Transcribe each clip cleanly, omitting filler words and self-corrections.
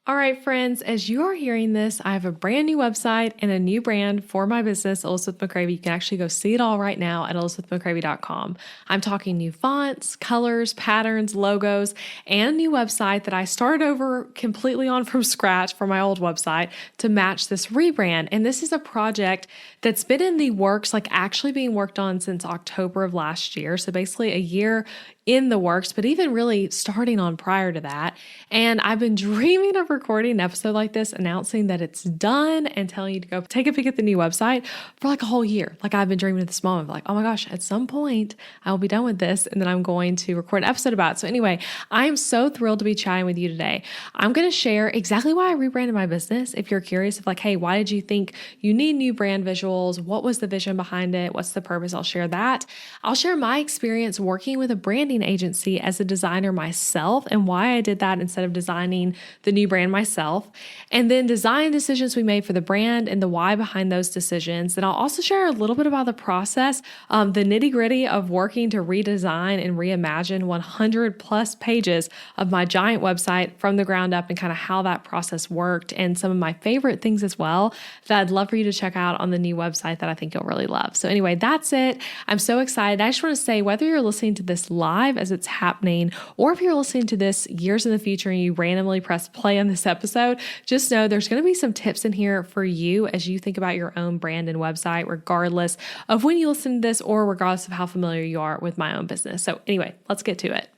All right, friends, as you are hearing this, I have a brand new website and a new brand for my business, Elizabeth McCravy. You can actually go see it all right now at elizabethmccravy.com. I'm talking new fonts, colors, patterns, logos, and a new website that I started over completely on from scratch for my old website to match this rebrand. And this is a project that's been in the works, like actually being worked on since October of last year. So basically a year in the works, but even really starting on prior to that. And I've been dreaming of recording an episode like this, announcing that it's done and telling you to go take a peek at the new website for like a whole year. Like I've been dreaming of this moment, like, oh my gosh, at some point I will be done with this and then I'm going to record an episode about it. So anyway, I am so thrilled to be chatting with you today. I'm going to share exactly why I rebranded my business. If you're curious of like, hey, why did you think you need new brand visuals? What was the vision behind it? What's the purpose? I'll share that. I'll share my experience working with a branding agency as a designer myself and why I did that instead of designing the new brand myself. And then design decisions we made for the brand and the why behind those decisions. And I'll also share a little bit about the process, the nitty gritty of working to redesign and reimagine 100 plus pages of my giant website from the ground up and kind of how that process worked and some of my favorite things as well that I'd love for you to check out on the new website that I think you'll really love. So anyway, that's it. I'm so excited. I just want to say, whether you're listening to this live as it's happening, or if you're listening to this years in the future and you randomly press play on this episode, just know there's going to be some tips in here for you as you think about your own brand and website, regardless of when you listen to this or regardless of how familiar you are with my own business. So anyway, let's get to it.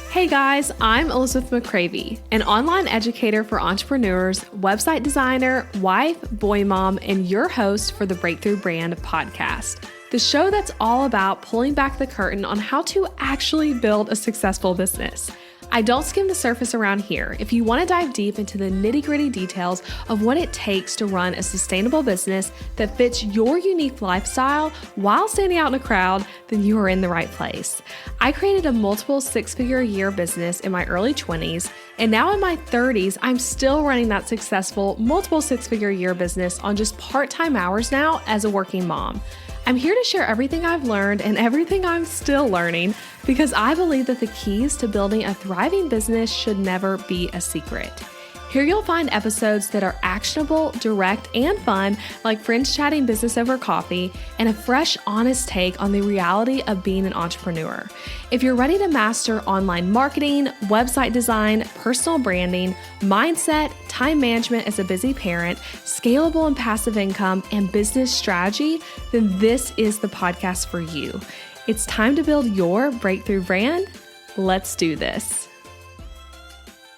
Hey guys, I'm Elizabeth McCravy, an online educator for entrepreneurs, website designer, wife, boy mom, and your host for the Breakthrough Brand podcast, the show that's all about pulling back the curtain on how to actually build a successful business. I don't skim the surface around here. If you want to dive deep into the nitty-gritty details of what it takes to run a sustainable business that fits your unique lifestyle while standing out in a crowd, then you are in the right place. I created a multiple six-figure a year business in my early 20s, and now in my 30s, I'm still running that successful multiple six-figure a year business on just part-time hours now as a working mom. I'm here to share everything I've learned and everything I'm still learning because I believe that the keys to building a thriving business should never be a secret. Here you'll find episodes that are actionable, direct, and fun, like friends chatting business over coffee, and a fresh, honest take on the reality of being an entrepreneur. If you're ready to master online marketing, website design, personal branding, mindset, time management as a busy parent, scalable and passive income, and business strategy, then this is the podcast for you. It's time to build your breakthrough brand. Let's do this.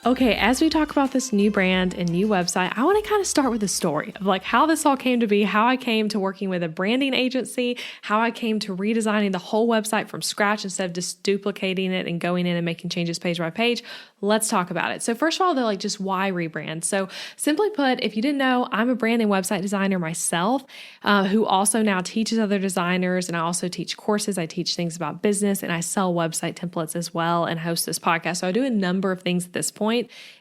Okay, as we talk about this new brand and new website, I want to kind of start with a story of like how this all came to be, how I came to working with a branding agency, how I came to redesigning the whole website from scratch instead of just duplicating it and going in and making changes page by page. Let's talk about it. So first of all, they're like, just why rebrand? So simply put, if you didn't know, I'm a brand and website designer myself, who also now teaches other designers. And I also teach courses. I teach things about business and I sell website templates as well and host this podcast. So I do a number of things at this point.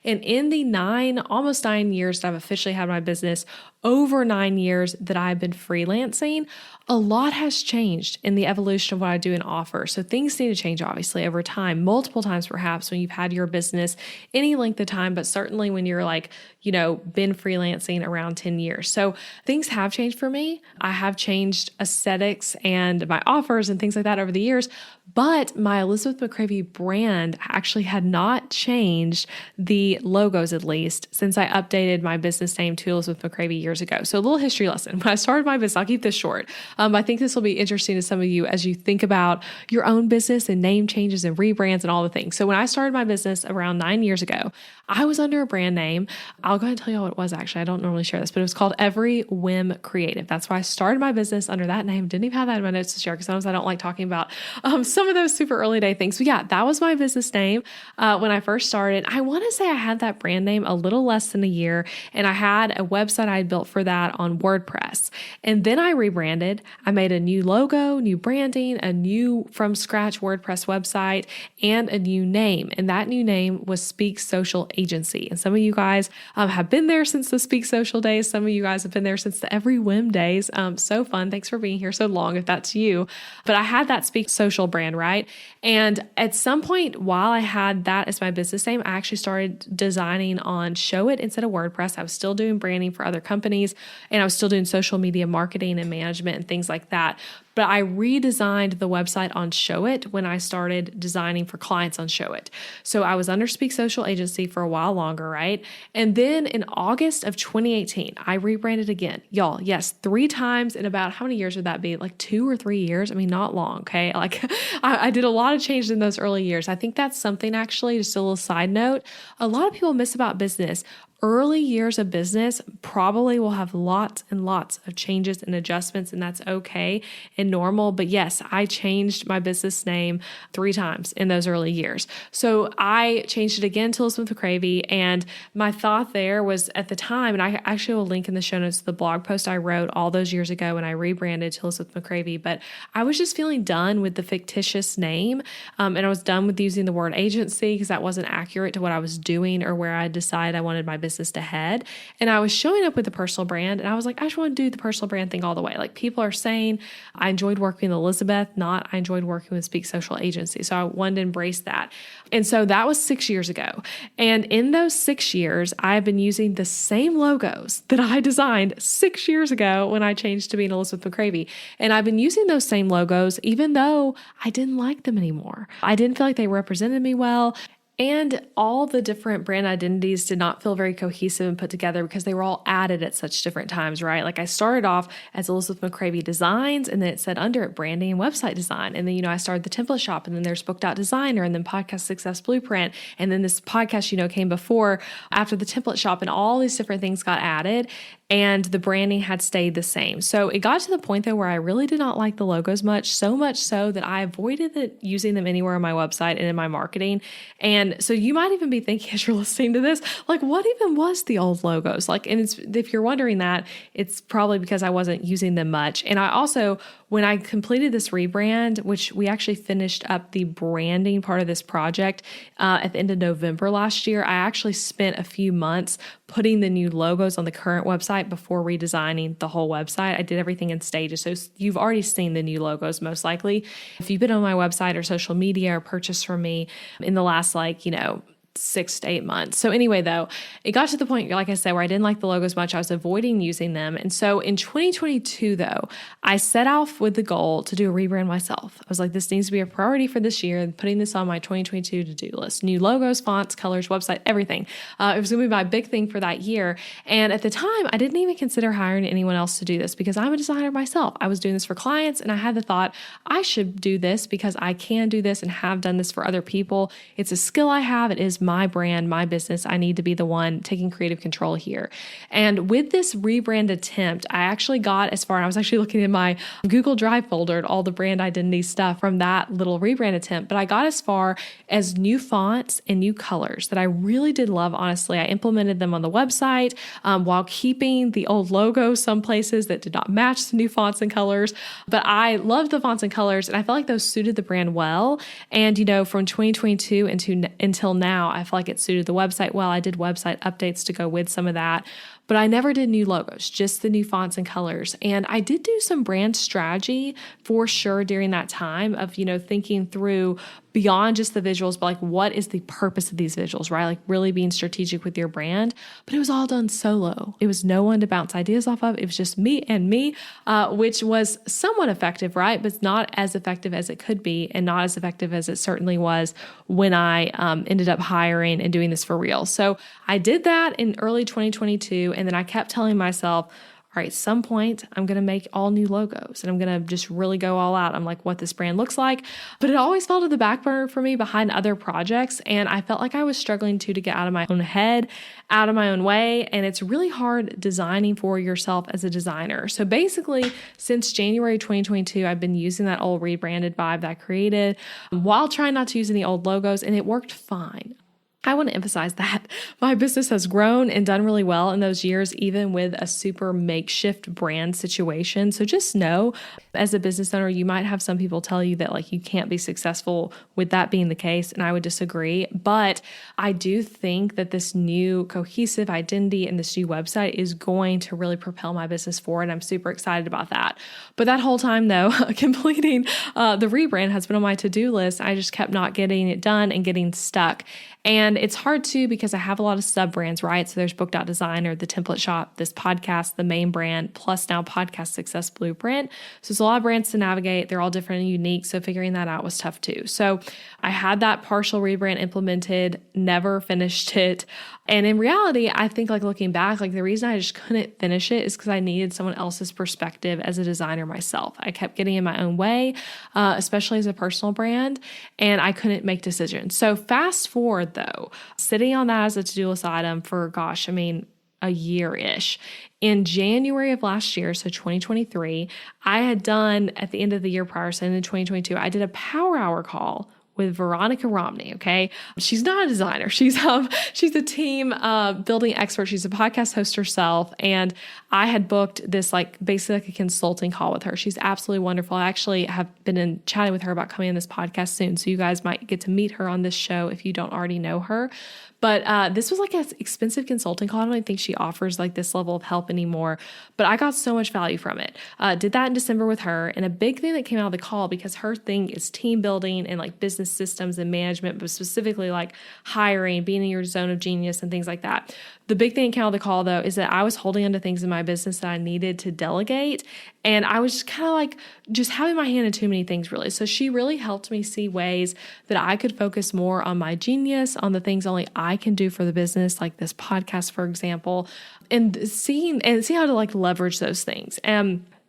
And in the almost 9 years that I've officially had my business, over 9 years that I've been freelancing, a lot has changed in the evolution of what I do and offer. So things need to change, obviously, over time, multiple times perhaps when you've had your business any length of time, but certainly when you're like, been freelancing around 10 years. So things have changed for me. I have changed aesthetics and my offers and things like that over the years, but my Elizabeth McCravy brand actually had not changed, the logos at least, since I updated my business name to Elizabeth McCravy years ago. So a little history lesson. When I started my business, I'll keep this short. I think this will be interesting to some of you as you think about your own business and name changes and rebrands and all the things. So when I started my business around 9 years ago, I was under a brand name. I'll go ahead and tell you what it was actually. I don't normally share this, but it was called Every Whim Creative. That's why I started my business under that name. Didn't even have that in my notes to share because sometimes I don't like talking about some of those super early day things. But yeah, that was my business name when I first started. I want to say I had that brand name a little less than a year, and I had a website I had built for that on WordPress. And then I rebranded. I made a new logo, new branding, a new from scratch WordPress website, and a new name. And that new name was Speak Social Agency. And some of you guys have been there since the Speak Social days. Some of you guys have been there since the Every Whim days. So fun. Thanks for being here so long if that's you. But I had that Speak Social brand, right? And at some point while I had that as my business name, I actually started designing on Showit instead of WordPress. I was still doing branding for other companies, and I was still doing social media marketing and management and things like that. But I redesigned the website on Showit when I started designing for clients on Showit. So I was under Speak Social Agency for a while longer, right? And then in August of 2018, I rebranded again. Y'all, yes, 3 times in about, how many years would that be? Like 2 or 3 years? I mean, not long, okay? Like I did a lot of change in those early years. I think that's something actually, just a little side note, a lot of people miss about business. Early years of business probably will have lots and lots of changes and adjustments, and that's okay and normal. But yes, I changed my business name 3 times in those early years. So I changed it again to Elizabeth McCravy, and my thought there was at the time, and I actually will link in the show notes to the blog post I wrote all those years ago when I rebranded to Elizabeth McCravy, but I was just feeling done with the fictitious name, and I was done with using the word agency because that wasn't accurate to what I was doing or where I decided I wanted my business to head. And I was showing up with the personal brand, and I was like, I just want to do the personal brand thing all the way. Like, people are saying I enjoyed working with Elizabeth, not I enjoyed working with Speak Social Agency. So I wanted to embrace that. And so that was 6 years ago. And in those 6 years, I've been using the same logos that I designed 6 years ago when I changed to being Elizabeth McCravy. And I've been using those same logos, even though I didn't like them anymore. I didn't feel like they represented me well. And all the different brand identities did not feel very cohesive and put together because they were all added at such different times, right? Like, I started off as Elizabeth McCravy Designs, and then it said under it branding and website design. And then, I started the template shop, and then there's Booked Out Designer, and then Podcast Success Blueprint. And then this podcast, came before, after the template shop, and all these different things got added, and the branding had stayed the same. So it got to the point though where I really did not like the logos much so that I avoided using them anywhere on my website and in my marketing. And so you might even be thinking as you're listening to this, like, what even was the old logos? Like, and if you're wondering that, it's probably because I wasn't using them much. And I also, when I completed this rebrand, which we actually finished up the branding part of this project at the end of November last year, I actually spent a few months putting the new logos on the current website before redesigning the whole website. I did everything in stages. So you've already seen the new logos most likely. If you've been on my website or social media or purchased from me in the last 6 to 8 months. So anyway, though, it got to the point, like I said, where I didn't like the logos much. I was avoiding using them. And so in 2022, though, I set off with the goal to do a rebrand myself. I was like, this needs to be a priority for this year, and putting this on my 2022 to-do list. New logos, fonts, colors, website, everything. It was going to be my big thing for that year. And at the time, I didn't even consider hiring anyone else to do this because I'm a designer myself. I was doing this for clients, and I had the thought, I should do this because I can do this and have done this for other people. It's a skill I have. It is my brand, my business. I need to be the one taking creative control here. And with this rebrand attempt, I actually got as far, and I was actually looking in my Google Drive folder at all the brand identity stuff from that little rebrand attempt, but I got as far as new fonts and new colors that I really did love, honestly. I implemented them on the website while keeping the old logo some places that did not match the new fonts and colors, but I loved the fonts and colors, and I felt like those suited the brand well. And, from 2022 until now, I feel like it suited the website well. I did website updates to go with some of that, but I never did new logos, just the new fonts and colors. And I did do some brand strategy for sure during that time of, thinking through beyond just the visuals, but like, what is the purpose of these visuals, right? Like, really being strategic with your brand. But it was all done solo. It was no one to bounce ideas off of. It was just me and me, which was somewhat effective, right? But it's not as effective as it could be, and not as effective as it certainly was when I ended up hiring and doing this for real. So I did that in early 2022. And then I kept telling myself, all right, at some point I'm going to make all new logos and I'm going to just really go all out on like what this brand looks like. But it always fell to the back burner for me behind other projects. And I felt like I was struggling to get out of my own head, out of my own way. And it's really hard designing for yourself as a designer. So basically, since January 2022, I've been using that old rebranded vibe that I created while trying not to use any old logos, and it worked fine. I want to emphasize that my business has grown and done really well in those years, even with a super makeshift brand situation. So just know, as a business owner, you might have some people tell you that like you can't be successful with that being the case, and I would disagree. But I do think that this new cohesive identity and this new website is going to really propel my business forward, and I'm super excited about that. But that whole time, though, completing the rebrand has been on my to-do list. I just kept not getting it done and getting stuck. And it's hard too because I have a lot of sub brands, right? So there's Book.Designer, the template shop, this podcast, the main brand, plus now Podcast Success Blueprint. So it's a lot of brands to navigate. They're all different and unique. So figuring that out was tough too. So I had that partial rebrand implemented, never finished it. And in reality, I think like looking back, like the reason I just couldn't finish it is because I needed someone else's perspective as a designer myself. I kept getting in my own way, especially as a personal brand, and I couldn't make decisions. So fast forward though, sitting on that as a to-do list item for, a year-ish. In January of last year, so 2023, I had done at the end of the year prior, so in 2022, I did a power hour call with Veronica Romney, okay? She's not a designer. She's a team building expert. She's a podcast host herself. And I had booked this basically like a consulting call with her. She's absolutely wonderful. I actually have been chatting with her about coming on this podcast soon. So you guys might get to meet her on this show if you don't already know her. But this was like an expensive consulting call. I don't even think she offers like this level of help anymore, but I got so much value from it. Did that in December with her. And a big thing that came out of the call, because her thing is team building and like business systems and management, but specifically like hiring, being in your zone of genius and things like that. The big thing that came out of the call though, is that I was holding onto things in my business that I needed to delegate. And I was just kind of like just having my hand in too many things really. So she really helped me see ways that I could focus more on my genius, on the things only I can do for the business, like this podcast, for example, and see how to like leverage those things.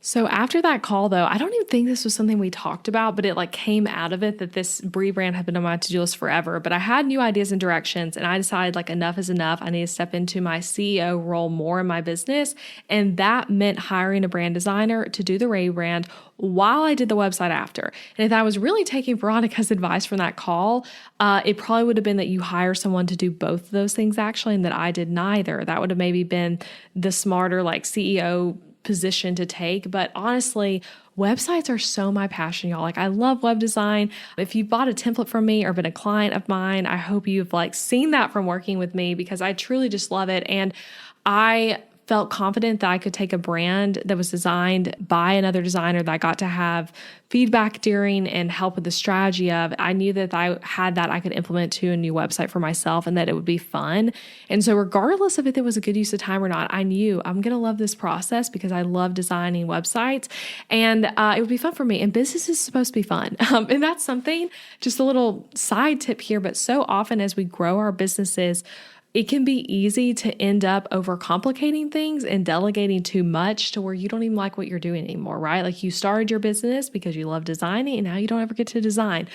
So after that call though, I don't even think this was something we talked about, but it like came out of it that this rebrand had been on my to-do list forever, but I had new ideas and directions, and I decided like enough is enough. I need to step into my CEO role more in my business. And that meant hiring a brand designer to do the rebrand while I did the website after. And if I was really taking Veronica's advice from that call, it probably would have been that you hire someone to do both of those things actually, and that I did neither. That would have maybe been the smarter like CEO position to take. But honestly, websites are so my passion, y'all. Like I love web design. If you bought a template from me or been a client of mine, I hope you've like seen that from working with me, because I truly just love it. And I felt confident that I could take a brand that was designed by another designer that I got to have feedback during and help with the strategy of. I knew that I had that I could implement to a new website for myself and that it would be fun. And so regardless of if it was a good use of time or not, I knew I'm going to love this process because I love designing websites, and it would be fun for me. And business is supposed to be fun. And that's something, just a little side tip here, but so often as we grow our businesses, it can be easy to end up overcomplicating things and delegating too much to where you don't even like what you're doing anymore, right? Like you started your business because you love designing and now you don't ever get to design.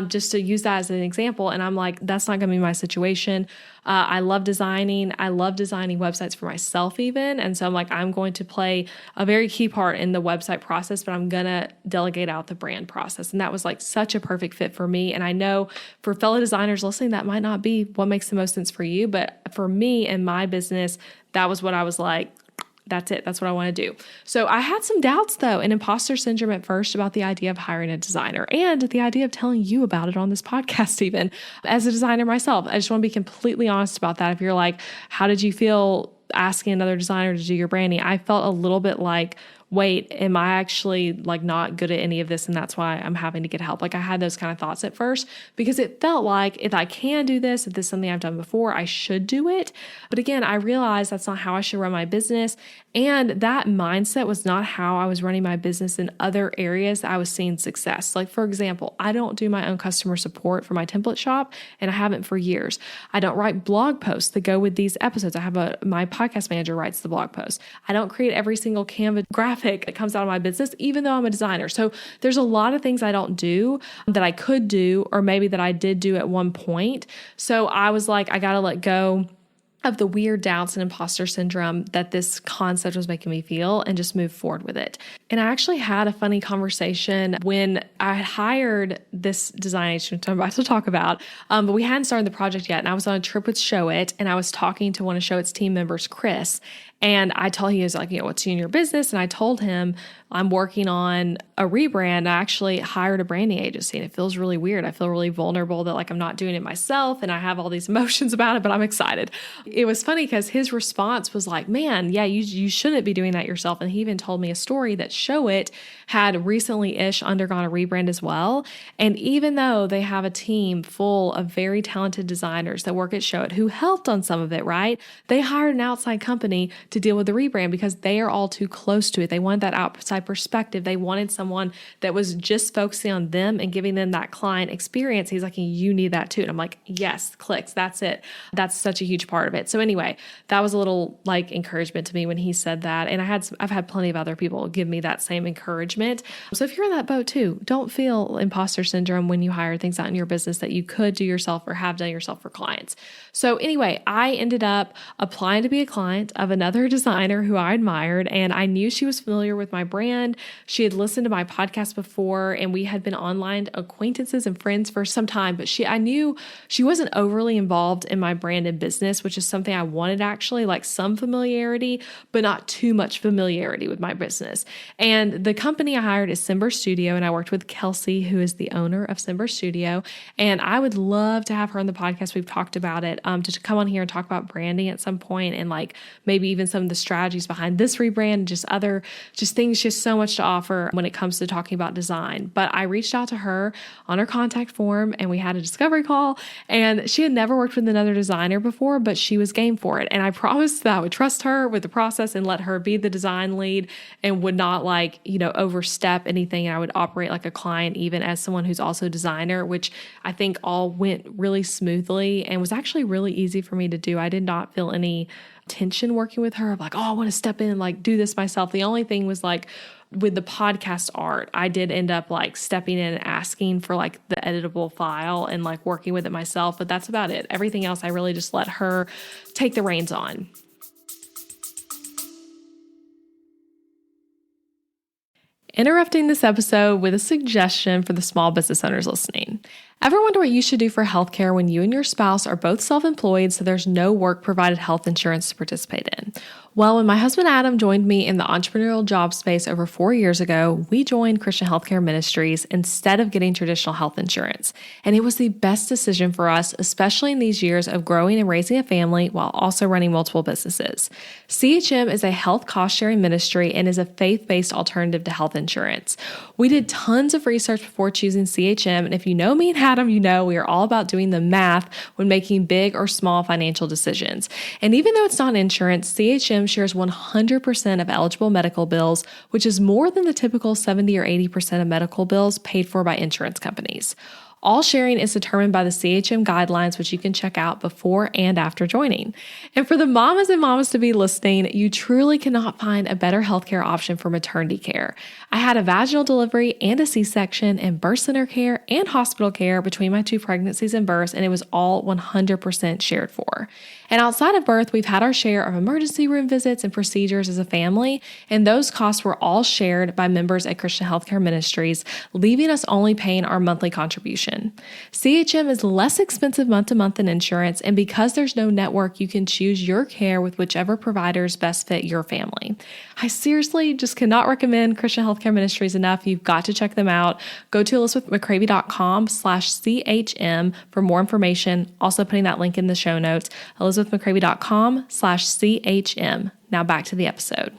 Just to use that as an example. And I'm like, that's not going to be my situation. I love designing. I love designing websites for myself even. And so I'm like, I'm going to play a very key part in the website process, but I'm going to delegate out the brand process. And that was like such a perfect fit for me. And I know for fellow designers listening, that might not be what makes the most sense for you. But for me and my business, that was what I was like, that's it. That's what I want to do. So I had some doubts though, and imposter syndrome at first about the idea of hiring a designer and the idea of telling you about it on this podcast, even as a designer myself. I just want to be completely honest about that. If you're like, how did you feel asking another designer to do your branding? I felt a little bit like, wait, am I actually like not good at any of this? And that's why I'm having to get help. Like I had those kind of thoughts at first because it felt like if I can do this, if this is something I've done before, I should do it. But again, I realized that's not how I should run my business. And that mindset was not how I was running my business in other areas that I was seeing success. Like for example, I don't do my own customer support for my template shop, and I haven't for years. I don't write blog posts that go with these episodes. My podcast manager writes the blog posts. I don't create every single Canva graphic that comes out of my business, even though I'm a designer. So there's a lot of things I don't do that I could do, or maybe that I did do at one point. So I was like, I got to let go of the weird doubts and imposter syndrome that this concept was making me feel and just move forward with it. And I actually had a funny conversation when I hired this design agent I'm about to talk about, but we hadn't started the project yet. And I was on a trip with Showit, and I was talking to one of Showit's team members, Chris. And I told him, he was like, what's in your business? And I told him I'm working on a rebrand. I actually hired a branding agency, and it feels really weird. I feel really vulnerable that like I'm not doing it myself, and I have all these emotions about it, but I'm excited. It was funny because his response was like, man, yeah, you shouldn't be doing that yourself. And he even told me a story that Showit had recently-ish undergone a rebrand as well. And even though they have a team full of very talented designers that work at Showit who helped on some of it, right? They hired an outside company to deal with the rebrand because they are all too close to it. They wanted that outside perspective. They wanted someone that was just focusing on them and giving them that client experience. He's like, you need that too. And I'm like, yes, clicks. That's it. That's such a huge part of it. So anyway, that was a little like encouragement to me when he said that. And I've had plenty of other people give me that same encouragement. So if you're in that boat too, don't feel imposter syndrome when you hire things out in your business that you could do yourself or have done yourself for clients. So anyway, I ended up applying to be a client of another designer who I admired, and I knew she was familiar with my brand. She had listened to my podcast before, and we had been online acquaintances and friends for some time, but I knew she wasn't overly involved in my brand and business, which is something I wanted actually, like some familiarity, but not too much familiarity with my business. And the company I hired is Simber Studio, and I worked with Kelsey, who is the owner of Simber Studio, and I would love to have her on the podcast. We've talked about it, to come on here and talk about branding at some point, and like maybe even some of the strategies behind this rebrand, just things, just so much to offer when it comes to talking about design. But I reached out to her on her contact form, and we had a discovery call, and she had never worked with another designer before, but she was game for it. And I promised that I would trust her with the process and let her be the design lead and would not overstep anything. And I would operate like a client, even as someone who's also a designer, which I think all went really smoothly and was actually really easy for me to do. I did not feel any tension working with her of like, oh, I want to step in and like do this myself. The only thing was like with the podcast art, I did end up like stepping in and asking for like the editable file and like working with it myself, but that's about it. Everything else, I really just let her take the reins on. Interrupting this episode with a suggestion for the small business owners listening. Ever wonder what you should do for healthcare when you and your spouse are both self-employed, so there's no work-provided health insurance to participate in? Well, when my husband Adam joined me in the entrepreneurial job space over 4 years ago, we joined Christian Healthcare Ministries instead of getting traditional health insurance. And it was the best decision for us, especially in these years of growing and raising a family while also running multiple businesses. CHM is a health cost-sharing ministry and is a faith-based alternative to health insurance. We did tons of research before choosing CHM, and if you know me and Adam, you know we are all about doing the math when making big or small financial decisions. And even though it's not insurance, CHM shares 100% of eligible medical bills, which is more than the typical 70 or 80% of medical bills paid for by insurance companies. All sharing is determined by the CHM guidelines, which you can check out before and after joining. And for the mamas and mamas to be listening, you truly cannot find a better healthcare option for maternity care. I had a vaginal delivery and a C-section and birth center care and hospital care between my 2 pregnancies and births, and it was all 100% shared for. And outside of birth, we've had our share of emergency room visits and procedures as a family, and those costs were all shared by members at Christian Healthcare Ministries, leaving us only paying our monthly contribution. CHM is less expensive month to month than insurance, and because there's no network, you can choose your care with whichever providers best fit your family. I seriously just cannot recommend Christian Healthcare Ministries enough. You've got to check them out. Go to elizabethmccravy.com/CHM for more information. Also putting that link in the show notes, elizabethmccravy.com/CHM. Now back to the episode.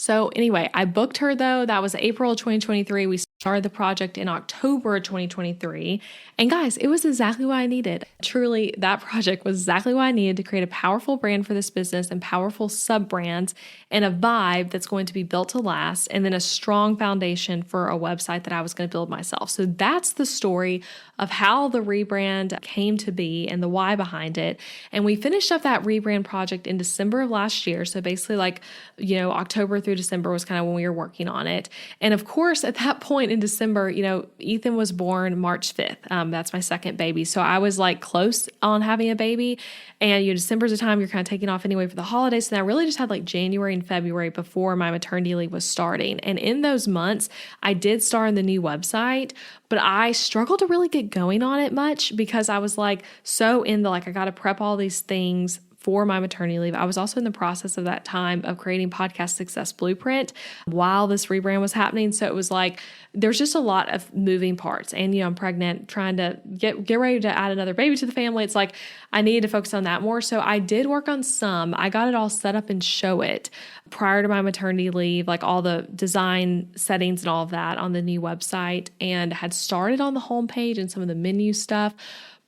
So anyway, I booked her though. That was April 2023. We started the project in October 2023. And guys, it was exactly what I needed. Truly, that project was exactly what I needed to create a powerful brand for this business and powerful sub-brands and a vibe that's going to be built to last, and then a strong foundation for a website that I was going to build myself. So that's the story of how the rebrand came to be and the why behind it. And we finished up that rebrand project in December of last year. So basically October through December was kind of when we were working on it. And of course, at that point in December, Ethan was born March 5th. That's my second baby. So I was like close on having a baby, and December's the time you're kind of taking off anyway for the holidays. And I really just had like January and February before my maternity leave was starting. And in those months, I did start on the new website, but I struggled to really get going on it much because I was like so in the I got to prep all these things for my maternity leave. I was also in the process of that time of creating Podcast Success Blueprint while this rebrand was happening. So it was like, there's just a lot of moving parts. And, I'm pregnant, trying to get ready to add another baby to the family. It's like, I needed to focus on that more. So I did work on some. I got it all set up and show it prior to my maternity leave, like all the design settings and all of that on the new website, and had started on the homepage and some of the menu stuff.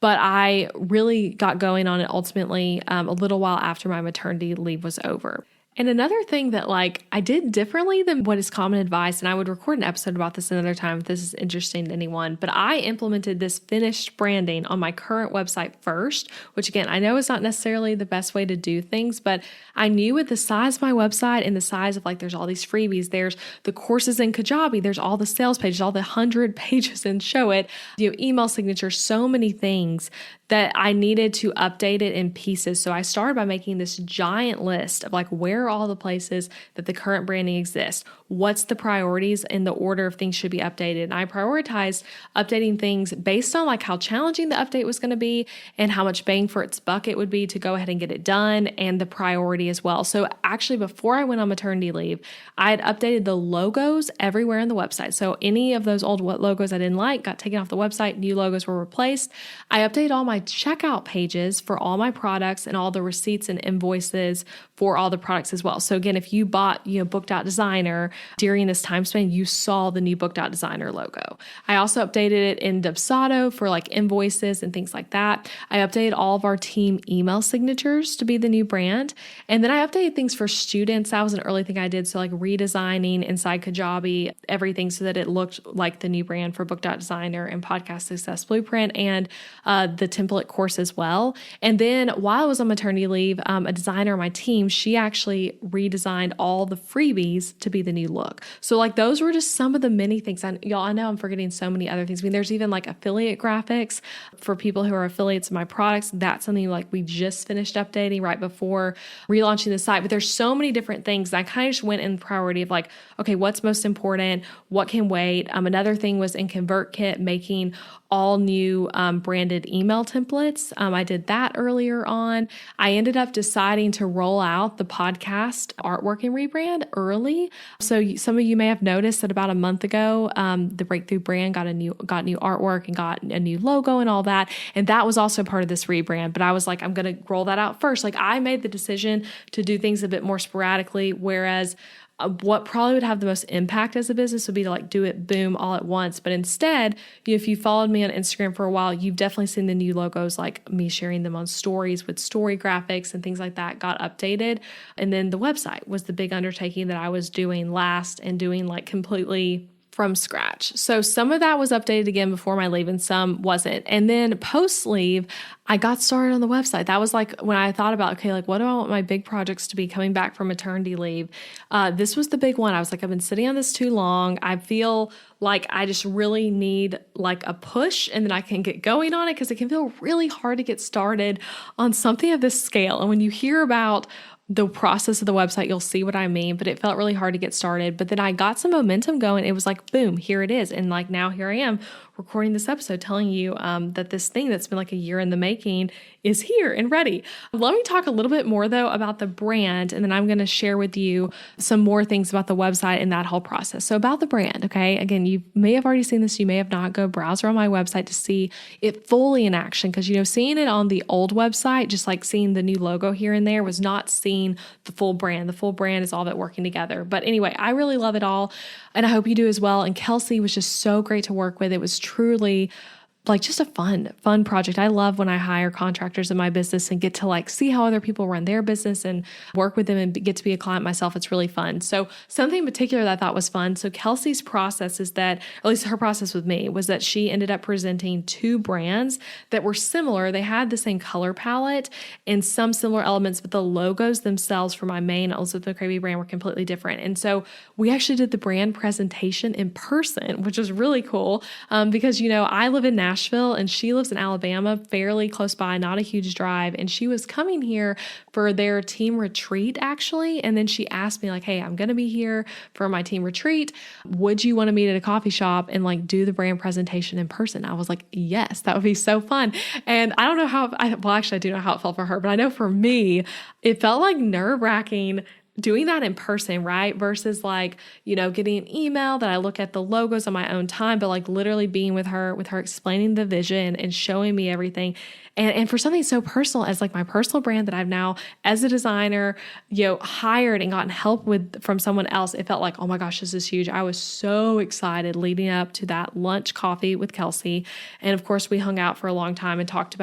But I really got going on it ultimately a little while after my maternity leave was over. And another thing that I did differently than what is common advice, and I would record an episode about this another time if this is interesting to anyone, but I implemented this finished branding on my current website first, which again, I know is not necessarily the best way to do things, but I knew with the size of my website and the size of there's all these freebies, there's the courses in Kajabi, there's all the sales pages, all the 100 pages in Show It, email signatures, so many things that I needed to update it in pieces. So I started by making this giant list of where are all the places that the current branding exists, what's the priorities in the order of things should be updated. And I prioritized updating things based on how challenging the update was going to be and how much bang for its buck it would be to go ahead and get it done, and the priority as well. So actually, before I went on maternity leave, I had updated the logos everywhere on the website. So any of those old logos I didn't like got taken off the website, new logos were replaced. I updated all my checkout pages for all my products and all the receipts and invoices for all the products as well. So again, if you bought, Booked Out Designer during this time span, you saw the new Booked Out Designer logo. I also updated it in Dubsado for invoices and things like that. I updated all of our team email signatures to be the new brand. And then I updated things for students. That was an early thing I did. So redesigning inside Kajabi, everything so that it looked like the new brand for Booked Out Designer and Podcast Success Blueprint, and the template course as well. And then while I was on maternity leave, a designer on my team, she actually redesigned all the freebies to be the new look. So those were just some of the many things. I know I'm forgetting so many other things. I mean, there's even affiliate graphics for people who are affiliates of my products. That's something we just finished updating right before relaunching the site. But there's so many different things that I kind of just went in priority of okay, what's most important? What can wait? Another thing was in ConvertKit, making all new branded email templates. I did that earlier on. I ended up deciding to roll out the podcast artwork and rebrand early. So some of you may have noticed that about a month ago, the Breakthrough brand got new artwork and got a new logo and all that. And that was also part of this rebrand. But I was I'm going to roll that out first. I made the decision to do things a bit more sporadically, whereas what probably would have the most impact as a business would be to do it boom all at once. But instead, if you followed me on Instagram for a while, you've definitely seen the new logos, me sharing them on stories with story graphics and things like that got updated. And then the website was the big undertaking that I was doing last, and doing completely from scratch. So some of that was updated again before my leave and some wasn't. And then post leave, I got started on the website. That was when I thought about, okay, what do I want my big projects to be coming back from maternity leave? This was the big one. I was I've been sitting on this too long. I feel I just really need a push, and then I can get going on it, because it can feel really hard to get started on something of this scale. And when you hear about the process of the website, you'll see what I mean, but it felt really hard to get started. But then I got some momentum going. It was boom, here it is. And now here I am recording this episode telling you that this thing that's been like a year in the making is here and ready. Let me talk a little bit more though about the brand, and then I'm going to share with you some more things about the website and that whole process. So about the brand, okay? Again, you may have already seen this, you may have not. Go browse around my website to see it fully in action, because seeing it on the old website, just like seeing the new logo here and there, was not seeing the full brand. The full brand is all that working together. But anyway, I really love it all, and I hope you do as well. And Kelsey was just so great to work with. It was truly like just a fun project. I love when I hire contractors in my business and get to like see how other people run their business and work with them and get to be a client myself. It's really fun. So something in particular that I thought was fun. So Kelsey's process is that, at least her process with me, was that she ended up presenting two brands that were similar. They had the same color palette and some similar elements, but the logos themselves for my main Elizabeth McCravy brand were completely different. And so we actually did the brand presentation in person, which was really cool because, I live in Nashville and she lives in Alabama, fairly close by, not a huge drive. And she was coming here for their team retreat actually. And then she asked me like, hey, I'm going to be here for my team retreat. Would you want to meet at a coffee shop and like do the brand presentation in person? I was like, yes, that would be so fun. And I don't know actually I do know how it felt for her, but I know for me, it felt like nerve-wracking doing that in person, right? Versus like, getting an email that I look at the logos on my own time, but like literally being with her explaining the vision and showing me everything. And for something so personal as like my personal brand that I've now, as a designer, hired and gotten help with from someone else, it felt like, oh my gosh, this is huge. I was so excited leading up to that lunch coffee with Kelsey. And of course, we hung out for a long time and talked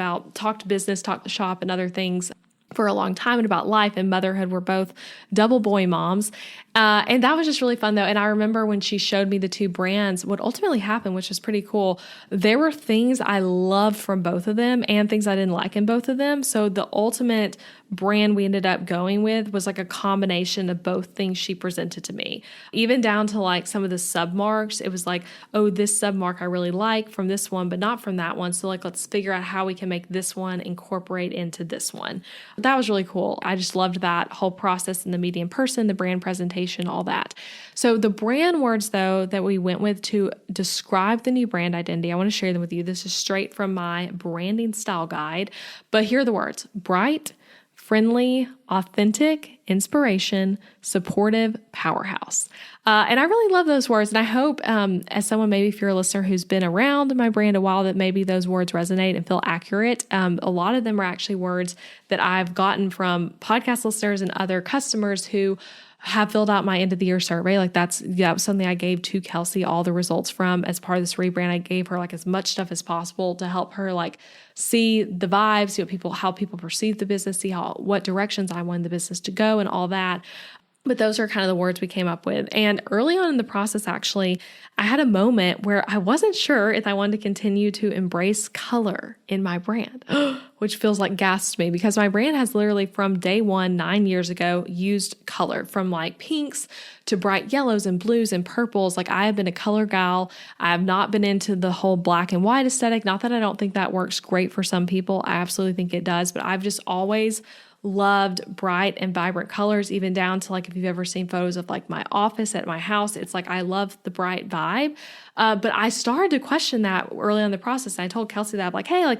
business, talked the shop and other things for a long time, and about life and motherhood. We're both double boy moms. And that was just really fun though. And I remember when she showed me the two brands, what ultimately happened, which was pretty cool. There were things I loved from both of them and things I didn't like in both of them. So the ultimate brand we ended up going with was like a combination of both things she presented to me, even down to like some of the submarks. It was like, oh, this submark I really like from this one, but not from that one. So like, let's figure out how we can make this one incorporate into this one. That was really cool. I just loved that whole process in the meeting in person, the brand presentation, all that. So the brand words though, that we went with to describe the new brand identity, I want to share them with you. This is straight from my branding style guide, but here are the words: bright, friendly, authentic, inspiration, supportive, powerhouse. And I really love those words. And I hope as someone, maybe if you're a listener who's been around my brand a while, that maybe those words resonate and feel accurate. A lot of them are actually words that I've gotten from podcast listeners and other customers who have filled out my end of the year survey. Like that was something I gave to Kelsey all the results from as part of this rebrand. I gave her like as much stuff as possible to help her like see the vibes, see how people perceive the business, see what directions I want the business to go and all that. But those are kind of the words we came up with. And early on in the process, actually, I had a moment where I wasn't sure if I wanted to continue to embrace color in my brand, which feels like gas to me because my brand has literally from day one, 9 years ago, used color from like pinks to bright yellows and blues and purples. Like I have been a color gal. I have not been into the whole black and white aesthetic. Not that I don't think that works great for some people. I absolutely think it does, but I've just always loved bright and vibrant colors, even down to like if you've ever seen photos of like my office at my house, it's like I love the bright vibe. But I started to question that early on in the process. And I told Kelsey that I'm like, hey,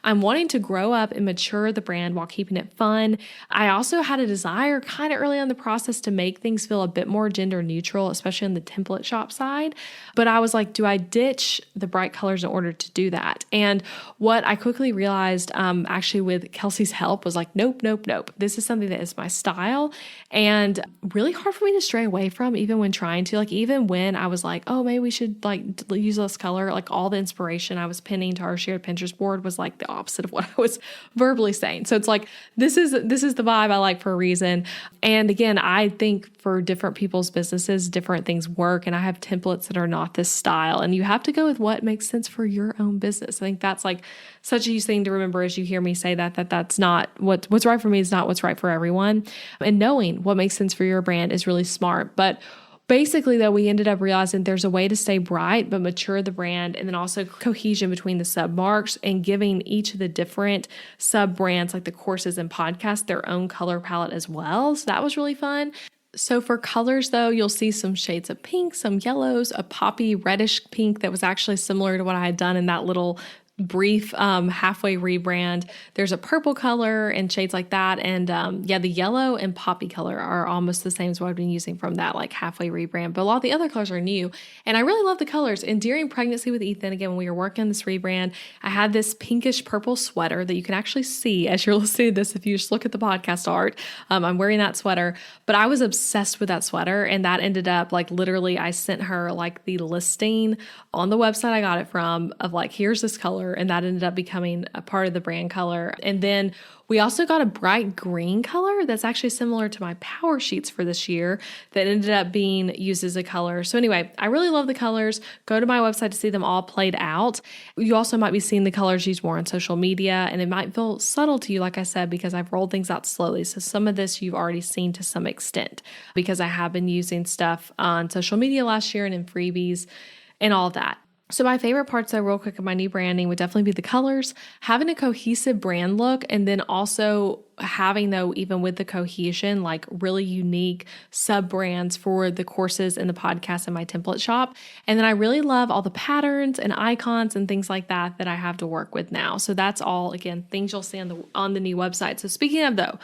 I'm wanting to grow up and mature the brand while keeping it fun. I also had a desire kind of early on in the process to make things feel a bit more gender neutral, especially on the template shop side. But I was like, do I ditch the bright colors in order to do that? And what I quickly realized, actually with Kelsey's help, was like, nope. This is something that is my style and really hard for me to stray away from, even when trying to. Like even when I was like, oh, maybe we should like use less color, like all the inspiration I was pinning to our shared Pinterest board was like the opposite of what I was verbally saying. So it's like, this is the vibe I like for a reason. And again, I think for different people's businesses, different things work. And I have templates that are not this style. And you have to go with what makes sense for your own business. I think that's like such a huge thing to remember as you hear me say that's not what's right for me is not what's right for everyone. And knowing what makes sense for your brand is really smart. But basically, though, we ended up realizing there's a way to stay bright, but mature the brand, and then also cohesion between the sub-marks and giving each of the different sub-brands, like the courses and podcasts, their own color palette as well. So that was really fun. So for colors though, you'll see some shades of pink, some yellows, a poppy reddish pink that was actually similar to what I had done in that little brief halfway rebrand. There's a purple color and shades like that. And the yellow and poppy color are almost the same as what I've been using from that like halfway rebrand. But a lot of the other colors are new. And I really love the colors. And during pregnancy with Ethan, again, when we were working on this rebrand, I had this pinkish purple sweater that you can actually see as you're listening to this if you just look at the podcast art. I'm wearing that sweater. But I was obsessed with that sweater. And that ended up like literally I sent her like the listing on the website I got it from of like, here's this color. And that ended up becoming a part of the brand color. And then we also got a bright green color that's actually similar to my power sheets for this year that ended up being used as a color. So anyway, I really love the colors. Go to my website to see them all played out. You also might be seeing the colors used more on social media, and it might feel subtle to you, like I said, because I've rolled things out slowly. So some of this you've already seen to some extent because I have been using stuff on social media last year and in freebies and all of that. So my favorite parts though, real quick, of my new branding would definitely be the colors, having a cohesive brand look, and then also having though, even with the cohesion, like really unique sub brands for the courses and the podcast and my template shop. And then I really love all the patterns and icons and things like that that I have to work with now. So that's all, again, things you'll see on the new website. So speaking of though,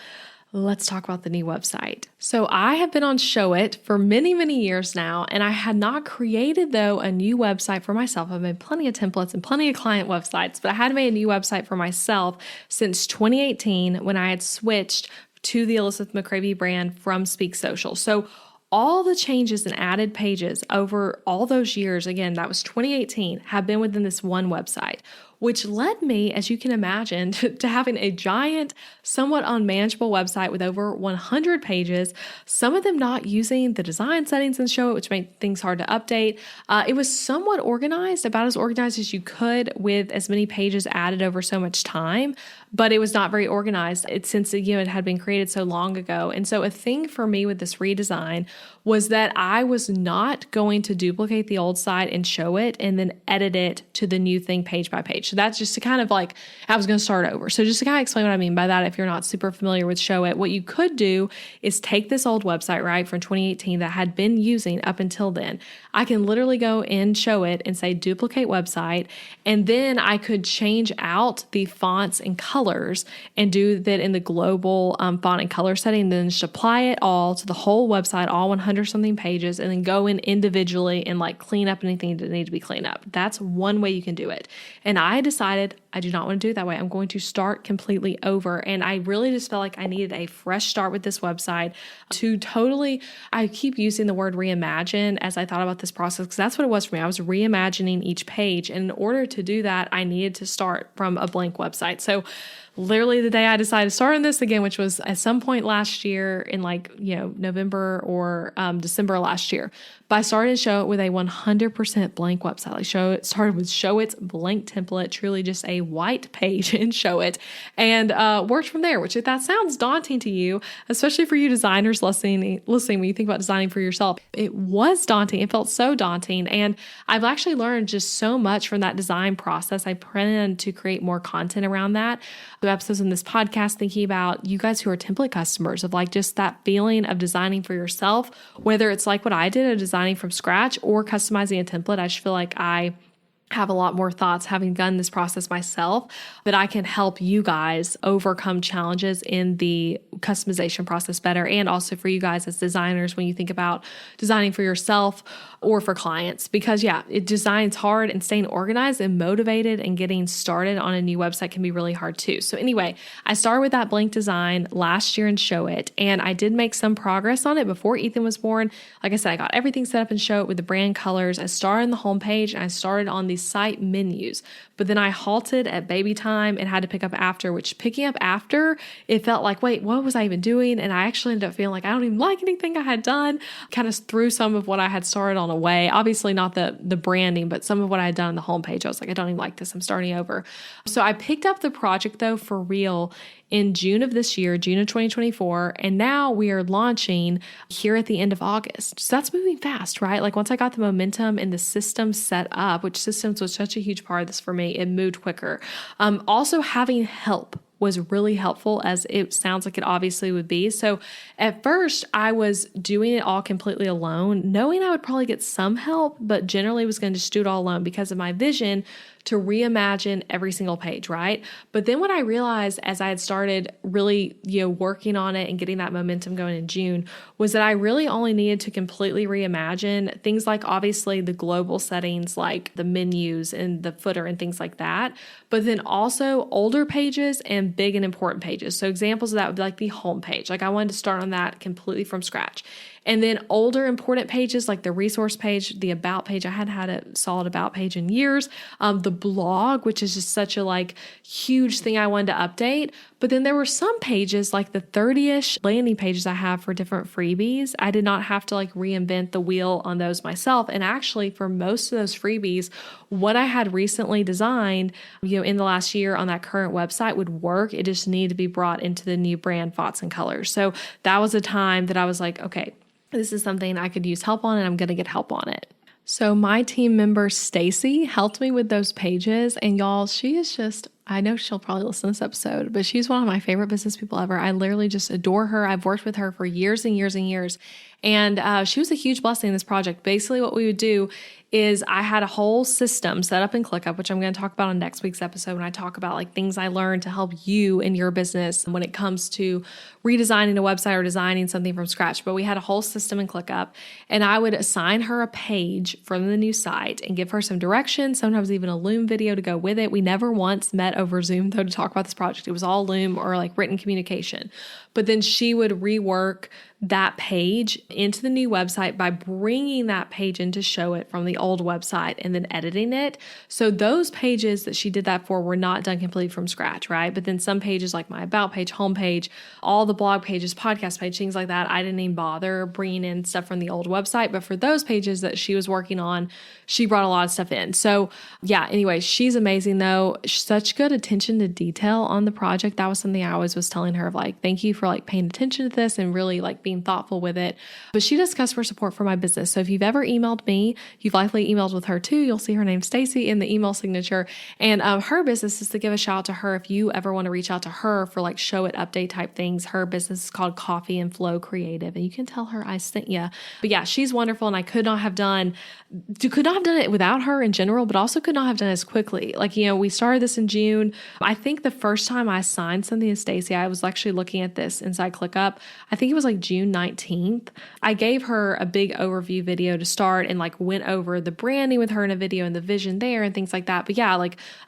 let's talk about the new website. So I have been on Showit for many, many years now, and I had not created, though, a new website for myself. I've made plenty of templates and plenty of client websites, but I hadn't made a new website for myself since 2018 when I had switched to the Elizabeth McCravy brand from Speak Social. So all the changes and added pages over all those years, again, that was 2018, have been within this one website, which led me, as you can imagine, to having a giant, somewhat unmanageable website with over 100 pages, some of them not using the design settings in Showit, which made things hard to update. It was somewhat organized, about as organized as you could with as many pages added over so much time, but it was not very organized since it had been created so long ago. And so a thing for me with this redesign was that I was not going to duplicate the old site and Showit and then edit it to the new thing page by page. So that's just to kind of like, I was going to start over. So just to kind of explain what I mean by that, if you're not super familiar with Showit, what you could do is take this old website, right, from 2018 that I had been using up until then. I can literally go in Showit and say duplicate website, and then I could change out the fonts and colors and do that in the global font and color setting, and then just apply it all to the whole website, all 100 something pages, and then go in individually and like clean up anything that needs to be cleaned up. That's one way you can do it. And I decided I do not want to do it that way. I'm going to start completely over. And I really just felt like I needed a fresh start with this website to totally, I keep using the word reimagine as I thought about this process, because that's what it was for me. I was reimagining each page. And in order to do that, I needed to start from a blank website. So literally the day I decided to start on this again, which was at some point last year in November or December last year, but I started to Showit with a 100% blank website. Like started with Showit's blank template, truly just a white page in Showit, and worked from there, which if that sounds daunting to you, especially for you designers listening when you think about designing for yourself, it was daunting. It felt so daunting. And I've actually learned just so much from that design process. I plan to create more content around that. The episodes in this podcast thinking about you guys who are template customers, of like just that feeling of designing for yourself, whether it's like what I did of designing from scratch or customizing a template. I just feel like I have a lot more thoughts, having done this process myself, that I can help you guys overcome challenges in the customization process better. And also for you guys as designers, when you think about designing for yourself or for clients, because design's hard, and staying organized and motivated and getting started on a new website can be really hard too. So anyway, I started with that blank design last year in Showit, and I did make some progress on it before Ethan was born. Like I said, I got everything set up in Showit with the brand colors. I started on the homepage and I started on the site menus, but then I halted at baby time and had to pick up after, which picking up after, it felt like, wait, what was I even doing? And I actually ended up feeling like I don't even like anything I had done. Kind of threw some of what I had started on away. Obviously not the branding, but some of what I had done on the homepage. I was like, I don't even like this. I'm starting over. So I picked up the project though for real in June of this year, June of 2024. And now we are launching here at the end of August. So that's moving fast, right? Like once I got the momentum and the system set up, which systems was such a huge part of this for me, it moved quicker. Also having help was really helpful, as it sounds like it obviously would be. So at first I was doing it all completely alone, knowing I would probably get some help, but generally was going to just do it all alone because of my vision to reimagine every single page, right? But then what I realized as I had started really, working on it and getting that momentum going in June was that I really only needed to completely reimagine things like obviously the global settings, like the menus and the footer and things like that, but then also older pages and big and important pages. So examples of that would be like the home page. Like I wanted to start on that completely from scratch. And then older important pages like the resource page, the about page. I hadn't had a solid about page in years. The blog, which is just such a huge thing I wanted to update. But then there were some pages like the 30-ish landing pages I have for different freebies. I did not have to reinvent the wheel on those myself. And actually for most of those freebies, what I had recently designed, in the last year on that current website would work. It just needed to be brought into the new brand fonts and colors. So that was a time that I was like, okay, this is something I could use help on and I'm going to get help on it. So my team member, Stacy, helped me with those pages. And y'all, she is just, I know she'll probably listen to this episode, but she's one of my favorite business people ever. I literally just adore her. I've worked with her for years and years and years. And she was a huge blessing in this project. Basically what we would do is I had a whole system set up in ClickUp, which I'm going to talk about on next week's episode when I talk about things I learned to help you in your business when it comes to redesigning a website or designing something from scratch. But we had a whole system in ClickUp, and I would assign her a page from the new site and give her some direction, sometimes even a Loom video to go with it. We never once met over Zoom though to talk about this project. It was all Loom or written communication. But then she would rework that page into the new website by bringing that page in to show it from the old website and then editing it. So those pages that she did that for were not done completely from scratch, right? But then some pages like my about page, home page, all the blog pages, podcast page, things like that, I didn't even bother bringing in stuff from the old website. But for those pages that she was working on, she brought a lot of stuff in. So yeah, anyway, she's amazing though. Such good attention to detail on the project. That was something I always was telling her of thank you for paying attention to this and really being thoughtful with it. But she does customer support for my business. So if you've ever emailed me, you've likely emailed with her too. You'll see her name, Stacy, in the email signature. And her business is to give a shout out to her if you ever want to reach out to her for show it update type things. Her business is called Coffee and Flow Creative, and you can tell her I sent you. But yeah, she's wonderful, and I could not have done it without her in general, but also could not have done it as quickly. We started this in June. I think the first time I signed something to Stacy, I was actually looking at this inside ClickUp. I think it was June 19th. I gave her a big overview video to start and went over the branding with her in a video and the vision there and things like that. But yeah,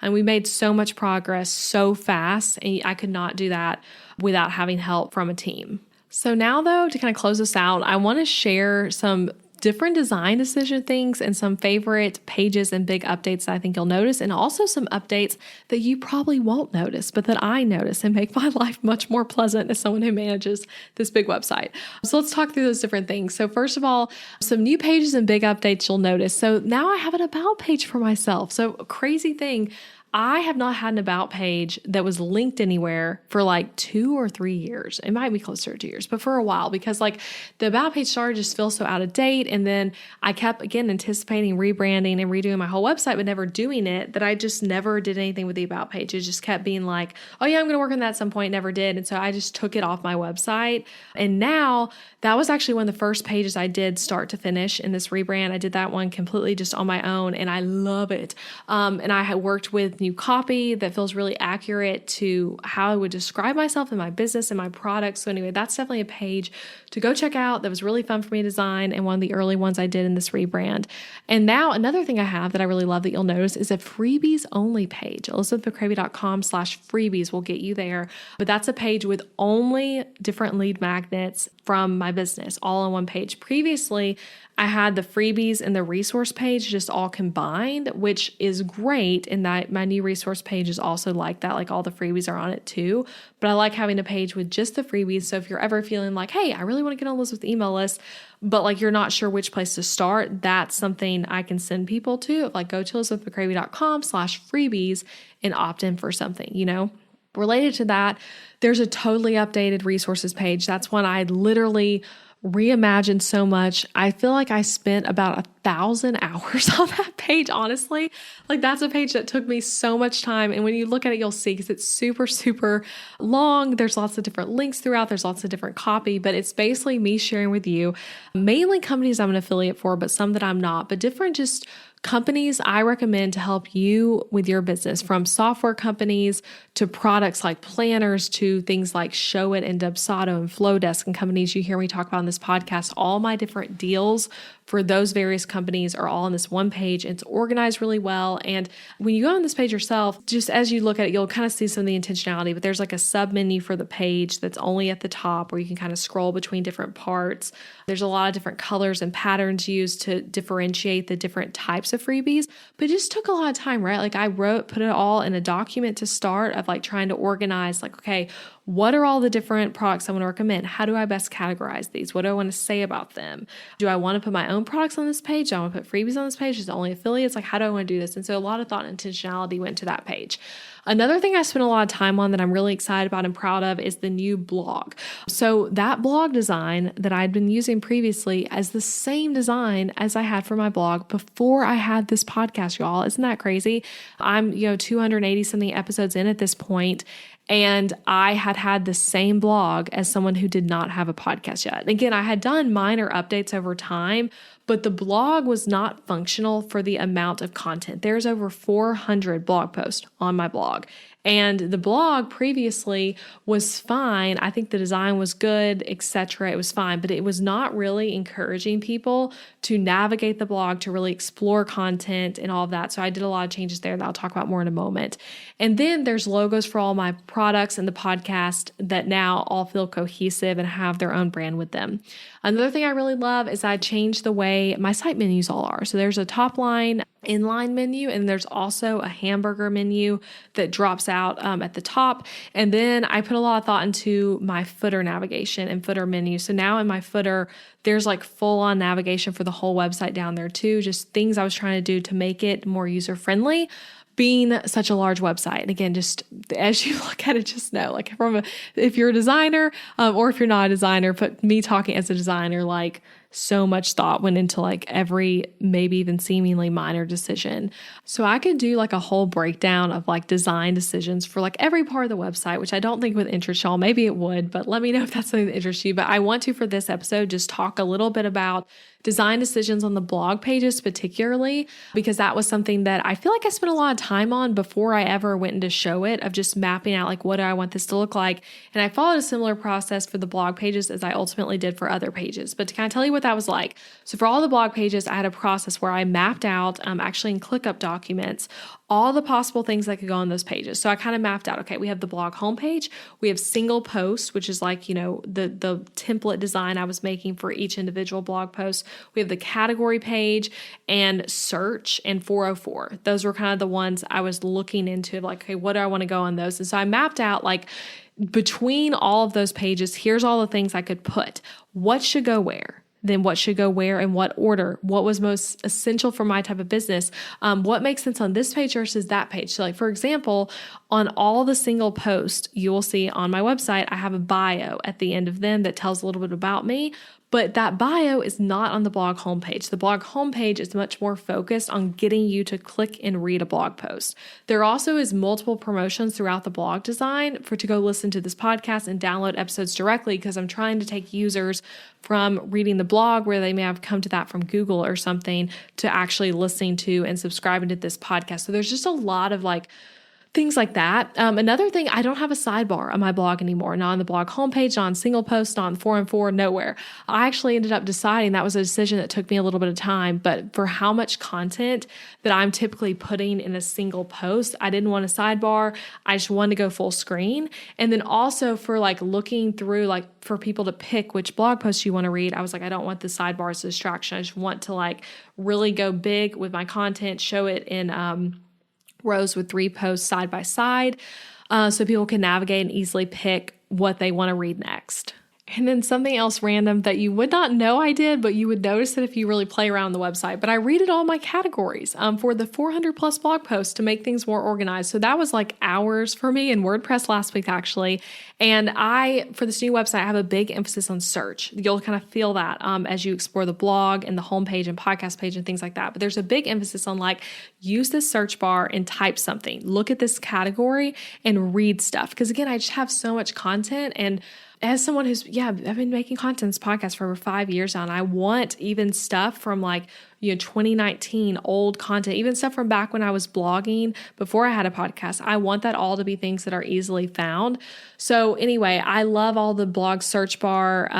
and we made so much progress so fast, and I could not do that without having help from a team. So now though, to kind of close this out, I want to share some different design decision things and some favorite pages and big updates that I think you'll notice, and also some updates that you probably won't notice, but that I notice and make my life much more pleasant as someone who manages this big website. So let's talk through those different things. So first of all, some new pages and big updates you'll notice. So now I have an about page for myself. So a crazy thing, I have not had an about page that was linked anywhere for 2 or 3 years. It might be closer to 2 years, but for a while, because the about page started just feel so out of date. And then I kept again anticipating rebranding and redoing my whole website, but never doing it, that I just never did anything with the about page. It just kept being oh yeah, I'm going to work on that at some point. Never did. And so I just took it off my website. And now that was actually one of the first pages I did start to finish in this rebrand. I did that one completely just on my own, and I love it. And I had worked with new copy that feels really accurate to how I would describe myself and my business and my products. So anyway, that's definitely a page to go check out. That was really fun for me to design, and one of the early ones I did in this rebrand. And now another thing I have that I really love that you'll notice is a freebies only page. ElizabethMcCravy.com/freebies will get you there. But that's a page with only different lead magnets from my business all on one page. Previously, I had the freebies and the resource page just all combined, which is great in that my new resource page is also like that. All the freebies are on it too. But I like having a page with just the freebies. So if you're ever feeling hey, I really want to get on Elizabeth's email list, but you're not sure which place to start, that's something I can send people to. Go to ElizabethMcCravy.com/freebies and opt in for something, Related to that, there's a totally updated resources page. That's one I literally reimagined so much. I feel like I spent about 1,000 hours on that page, honestly. Like that's a page that took me so much time. And when you look at it, you'll see because it's super, super long. There's lots of different links throughout. There's lots of different copy, but it's basically me sharing with you mainly companies I'm an affiliate for, but some that I'm not, but different just companies I recommend to help you with your business, from software companies to products like planners to things like Showit and Dubsado and Flowdesk and companies you hear me talk about on this podcast. All my different deals for those various companies are all on this one page. It's organized really well. And when you go on this page yourself, just as you look at it, you'll kind of see some of the intentionality, but there's like a sub menu for the page that's only at the top where you can kind of scroll between different parts. There's a lot of different colors and patterns used to differentiate the different types of freebies, but it just took a lot of time, right? Like I put it all in a document to start of like trying to organize, like, okay, what are all the different products I want to recommend? How do I best categorize these? What do I want to say about them? Do I want to put my own products on this page? Do I want to put freebies on this page? Is it only affiliates? Like, how do I want to do this? And so a lot of thought and intentionality went to that page. Another thing I spent a lot of time on that I'm really excited about and proud of is the new blog. So that blog design that I'd been using previously as the same design as I had for my blog before I had this podcast, y'all. Isn't that crazy? I'm, 280 something episodes in at this point, and I had the same blog as someone who did not have a podcast yet. And again, I had done minor updates over time, but the blog was not functional for the amount of content. There's over 400 blog posts on my blog. And the blog previously was fine. I think the design was good, etc. It was fine, but it was not really encouraging people to navigate the blog, to really explore content and all of that. So I did a lot of changes there that I'll talk about more in a moment. And then there's logos for all my products and the podcast that now all feel cohesive and have their own brand with them. Another thing I really love is I changed the way my site menus all are. So there's a top line, inline menu, and there's also a hamburger menu that drops out at the top. And then I put a lot of thought into my footer navigation and footer menu. So now in my footer, there's like full on navigation for the whole website down there too. Just things I was trying to do to make it more user friendly, being such a large website. And again, just as you look at it, just know, like if you're a designer or if you're not a designer, but me talking as a designer, like so much thought went into like every maybe even seemingly minor decision. So I could do like a whole breakdown of like design decisions for like every part of the website, which I don't think would interest y'all. Maybe it would, but let me know if that's something that interests you. But I want to, for this episode, just talk a little bit about design decisions on the blog pages particularly, because that was something that I feel like I spent a lot of time on before I ever went into Showit, of just mapping out like, what do I want this to look like? And I followed a similar process for the blog pages as I ultimately did for other pages. But to kind of tell you what that was like. So for all the blog pages, I had a process where I mapped out, actually in ClickUp documents, all the possible things that could go on those pages. So I kind of mapped out, okay, we have the blog homepage, we have single post, which is like, the template design I was making for each individual blog post. We have the category page and search and 404. Those were kind of the ones I was looking into, like, okay, what do I want to go on those? And so I mapped out like between all of those pages, here's all the things I could put. What should go where? Then what should go where and what order, what was most essential for my type of business, what makes sense on this page versus that page. So like, for example, on all the single posts, you will see on my website, I have a bio at the end of them that tells a little bit about me. But that bio is not on the blog homepage. The blog homepage is much more focused on getting you to click and read a blog post. There also is multiple promotions throughout the blog design to go listen to this podcast and download episodes directly, because I'm trying to take users from reading the blog, where they may have come to that from Google or something, to actually listening to and subscribing to this podcast. So there's just a lot of like things like that. Another thing, I don't have a sidebar on my blog anymore, not on the blog homepage, not on single post, not on 404, nowhere. I actually ended up deciding that was a decision that took me a little bit of time, but for how much content that I'm typically putting in a single post, I didn't want a sidebar. I just wanted to go full screen. And then also for like looking through, like for people to pick which blog posts you want to read, I was like, I don't want the sidebar as a distraction. I just want to like really go big with my content, show it in, rows with 3 posts side by side, so people can navigate and easily pick what they want to read next. And then something else random that you would not know I did, but you would notice it if you really play around the website. But I redid all my categories for the 400 plus blog posts to make things more organized. So that was like hours for me in WordPress last week, actually. And for this new website, I have a big emphasis on search. You'll kind of feel that as you explore the blog and the homepage and podcast page and things like that. But there's a big emphasis on like, use this search bar and type something. Look at this category and read stuff. Because again, I just have so much content, and as someone who's, I've been making content in this podcast for over 5 years now, and I want even stuff from 2019, old content, even stuff from back when I was blogging before I had a podcast. I want that all to be things that are easily found. So anyway, I love all the blog search bar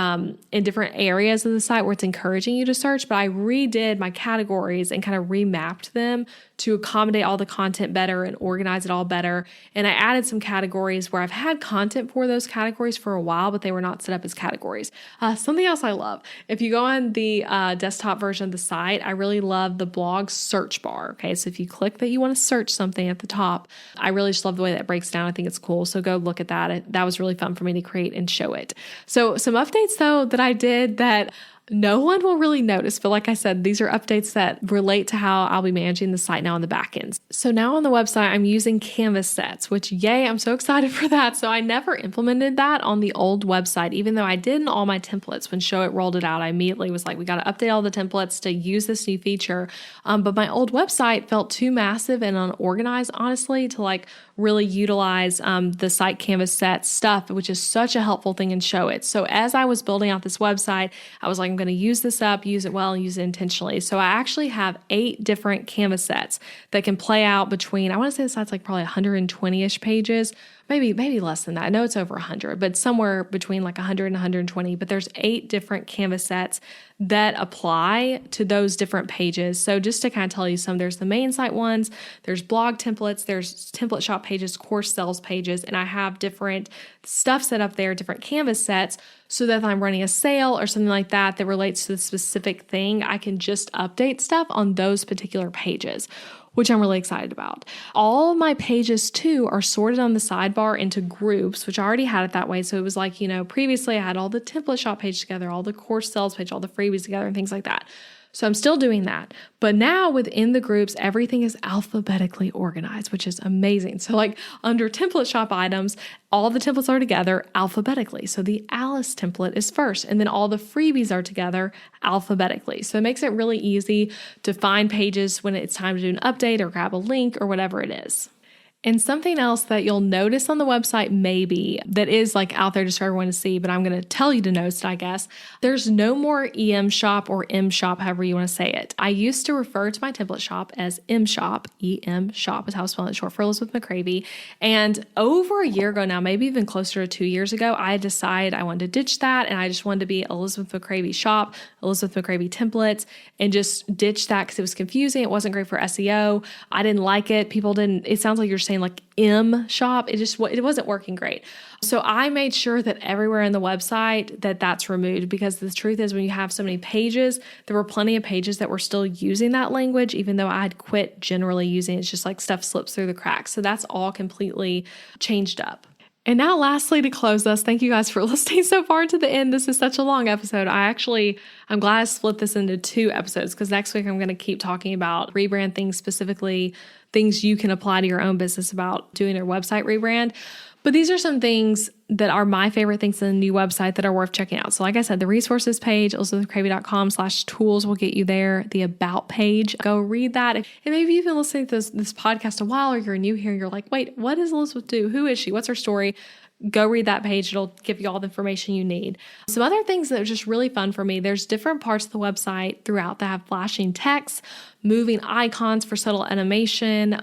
in different areas of the site where it's encouraging you to search, but I redid my categories and kind of remapped them to accommodate all the content better and organize it all better. And I added some categories where I've had content for those categories for a while, but they were not set up as categories. Something else I love, if you go on the desktop version of the site, I really love the blog search bar. Okay, so if you click that you want to search something at the top, I really just love the way that breaks down. I think it's cool. So go look at that. That was really fun for me to create and show it. So some updates though that I did that no one will really notice. But like I said, these are updates that relate to how I'll be managing the site now on the back end. So now on the website, I'm using canvas sets, which yay, I'm so excited for that. So I never implemented that on the old website, even though I did in all my templates. When Show It rolled it out, I immediately was like, we got to update all the templates to use this new feature. But my old website felt too massive and unorganized, honestly, to really utilize the site canvas set stuff, which is such a helpful thing in Show It. So as I was building out this website, I was like, I'm going to use this up, use it well, and use it intentionally. So I actually have 8 different canvas sets that can play out between, I want to say the site's probably 120-ish pages, maybe less than that. I know it's over 100, but somewhere between 100 and 120. But there's 8 different canvas sets that apply to those different pages. So just to kind of tell you some, there's the main site ones, there's blog templates, there's template shop pages, course sales pages, and I have different stuff set up there, different canvas sets, so that if I'm running a sale or something like that that relates to the specific thing, I can just update stuff on those particular pages, which I'm really excited about. All of my pages too are sorted on the sidebar into groups, which I already had it that way. So it was previously I had all the template shop page together, all the course sales page, all the freebies together and things like that. So I'm still doing that. But now within the groups, everything is alphabetically organized, which is amazing. So under template shop items, all the templates are together alphabetically. So the Alice template is first, and then all the freebies are together alphabetically. So it makes it really easy to find pages when it's time to do an update or grab a link or whatever it is. And something else that you'll notice on the website maybe that is out there just for everyone to see, but I'm going to tell you to notice it, I guess. There's no more EM shop or M shop, however you want to say it. I used to refer to my template shop as M shop. EM shop is how I spell it, short for Elizabeth McCravy. And over a year ago now, maybe even closer to 2 years ago, I decided I wanted to ditch that and I just wanted to be Elizabeth McCravy shop, Elizabeth McCravy templates, and just ditch that because it was confusing. It wasn't great for SEO. I didn't like it. It sounds like you're saying M shop. It wasn't working great. So I made sure that everywhere in the website that's removed, because the truth is when you have so many pages, there were plenty of pages that were still using that language, even though I had quit generally using it. It's just stuff slips through the cracks. So that's all completely changed up. And now lastly, to close us, thank you guys for listening so far to the end. This is such a long episode. I'm glad I split this into 2 episodes because next week I'm going to keep talking about rebrand things, specifically things you can apply to your own business about doing your website rebrand. But these are some things that are my favorite things in the new website that are worth checking out. So like I said, the resources page, elizabethmccravy.com/tools will get you there. The about page, go read that. And maybe you've been listening to this podcast a while, or you're new here and you're like, wait, what does Elizabeth do? Who is she? What's her story? Go read that page. It'll give you all the information you need. Some other things that are just really fun for me. There's different parts of the website throughout that have flashing text, moving icons for subtle animation,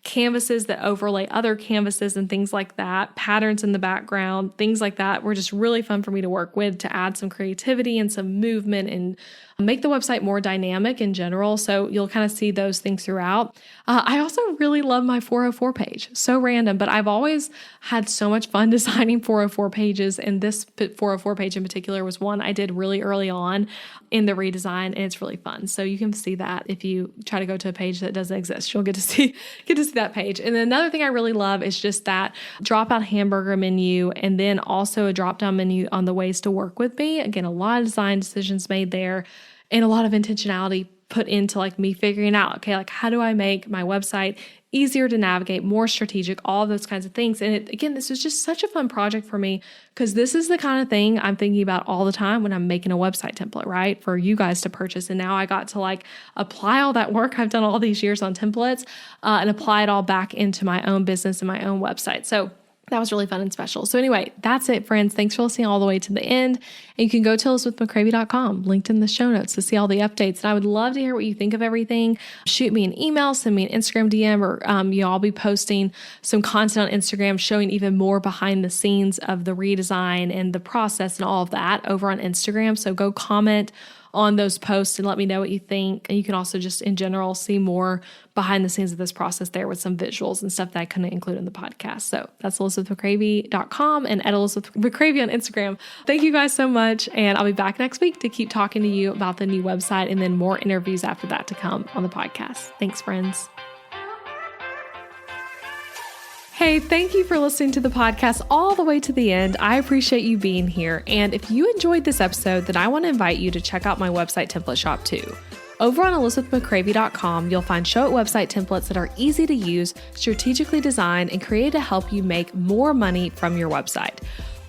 canvases that overlay other canvases and things like that, patterns in the background, things like that were just really fun for me to work with to add some creativity and some movement and make the website more dynamic in general. So you'll kind of see those things throughout. I also really love my 404 page. So random, but I've always had so much fun fun designing 404 pages. And this 404 page in particular was one I did really early on in the redesign, and it's really fun. So you can see that if you try to go to a page that doesn't exist, you'll get to see that page. And then another thing I really love is just that dropout hamburger menu, and then also a drop down menu on the ways to work with me. Again, a lot of design decisions made there and a lot of intentionality put into like me figuring out, okay, like how do I make my website easier to navigate, more strategic, all those kinds of things. And again, this was just such a fun project for me because this is the kind of thing I'm thinking about all the time when I'm making a website template, right? For you guys to purchase. And now I got to like apply all that work I've done all these years on templates and apply it all back into my own business and my own website. So that was really fun and special. So anyway, that's it, friends. Thanks for listening all the way to the end. And you can go to ElizabethMcCravy.com, linked in the show notes to see all the updates. And I would love to hear what you think of everything. Shoot me an email, send me an Instagram DM, or I'll be posting some content on Instagram showing even more behind the scenes of the redesign and the process and all of that over on Instagram. So go comment on those posts and let me know what you think. And you can also just in general see more behind the scenes of this process there with some visuals and stuff that I couldn't include in the podcast. So that's ElizabethMcCravy.com and at Elizabeth McCravy on Instagram. Thank you guys so much. And I'll be back next week to keep talking to you about the new website and then more interviews after that to come on the podcast. Thanks, friends. Hey, thank you for listening to the podcast all the way to the end. I appreciate you being here. And if you enjoyed this episode, then I want to invite you to check out my website template shop too. Over on ElizabethMcCravy.com, you'll find Show It website templates that are easy to use, strategically designed, and created to help you make more money from your website.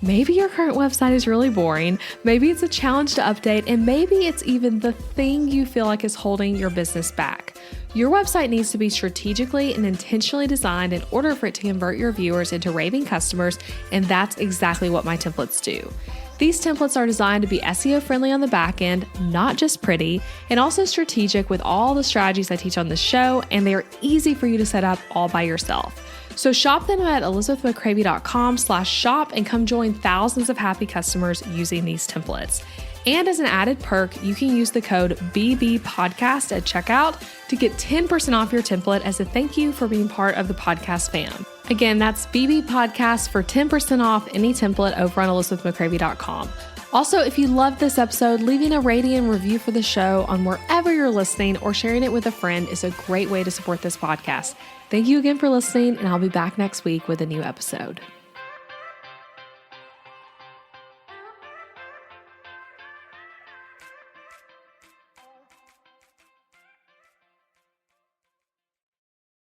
Maybe your current website is really boring, maybe it's a challenge to update, and maybe it's even the thing you feel like is holding your business back. Your website needs to be strategically and intentionally designed in order for it to convert your viewers into raving customers, and that's exactly what my templates do. These templates are designed to be SEO friendly on the back end, not just pretty, and also strategic with all the strategies I teach on the show, and they are easy for you to set up all by yourself. So shop them at ElizabethMcCravy.com/shop and come join thousands of happy customers using these templates. And as an added perk, you can use the code BBPodcast at checkout to get 10% off your template as a thank you for being part of the podcast fam. Again, that's BB Podcast for 10% off any template over on ElizabethMcCravy.com. Also, if you loved this episode, leaving a rating and review for the show on wherever you're listening or sharing it with a friend is a great way to support this podcast. Thank you again for listening, and I'll be back next week with a new episode.